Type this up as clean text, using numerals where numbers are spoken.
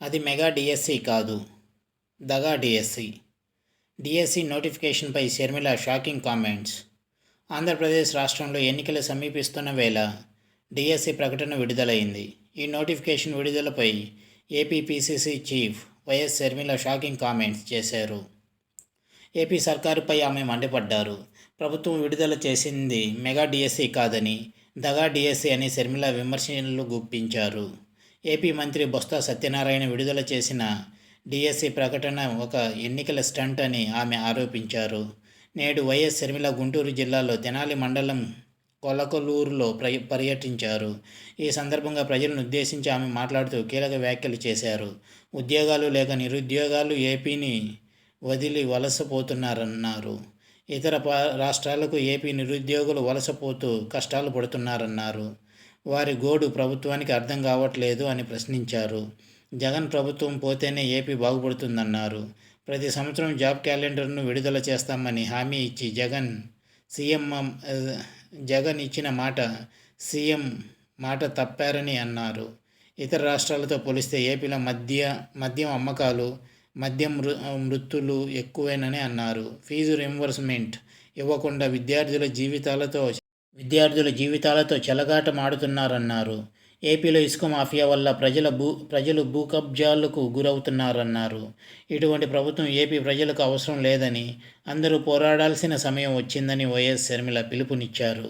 అది mega DSC కాదు, దగా డిఎస్సి. డిఎస్సి నోటిఫికేషన్పై షర్మిల షాకింగ్ కామెంట్స్. ఆంధ్రప్రదేశ్ రాష్ట్రంలో ఎన్నికలు సమీపిస్తున్న వేళ డిఎస్సి ప్రకటన విడుదలైంది. ఈ నోటిఫికేషన్ విడుదలపై AP PCC chief YS Sharmila shocking comments చేశారు. ఏపీ సర్కారుపై ఆమె మండిపడ్డారు. ప్రభుత్వం విడుదల చేసింది మెగా డిఎస్సి కాదని, దగా డిఎస్సి అని షర్మిల విమర్శలు గుప్పించారు. ఏపీ మంత్రి బొత్స సత్యనారాయణ విడుదల చేసిన డిఎస్సి ప్రకటన ఒక ఎన్నికల స్టంట్ అని ఆమె ఆరోపించారు. నేడు వైఎస్ షర్మిల గుంటూరు జిల్లాలో తెనాలి మండలం కొలకలూరులో పర్యటించారు. ఈ సందర్భంగా ప్రజలను ఉద్దేశించి ఆమె మాట్లాడుతూ కీలక వ్యాఖ్యలు చేశారు. ఉద్యోగాలు లేక నిరుద్యోగాలు ఏపీని వదిలి వలసపోతున్నారన్నారు. ఇతర రాష్ట్రాలకు ఏపీ నిరుద్యోగులు వలసపోతూ కష్టాలు పడుతున్నారన్నారు. వారి గోడు ప్రభుత్వానికి అర్థం కావట్లేదు అని ప్రశ్నించారు. జగన్ ప్రభుత్వం పోతేనే ఏపీ బాగుపడుతుందన్నారు. ప్రతి సంవత్సరం జాబ్ క్యాలెండర్ను విడుదల చేస్తామని హామీ ఇచ్చి జగన్ ఇచ్చిన సీఎం మాట తప్పారని అన్నారు. ఇతర రాష్ట్రాలతో పోలిస్తే ఏపీలో మద్యం అమ్మకాలు, మద్యం మృతులు ఎక్కువేనని అన్నారు. ఫీజు రీయింబర్స్మెంట్ ఇవ్వకుండా విద్యార్థుల జీవితాలతో చెలగాటమాడుతున్నారన్నారు. ఏపీలో ఇసుక మాఫియా వల్ల ప్రజలు భూకబ్జాలకు గురవుతున్నారన్నారు. ఇటువంటి ప్రభుత్వం ఏపీ ప్రజలకు అవసరం లేదని, అందరూ పోరాడాల్సిన సమయం వచ్చిందని వైఎస్ షర్మిల పిలుపునిచ్చారు.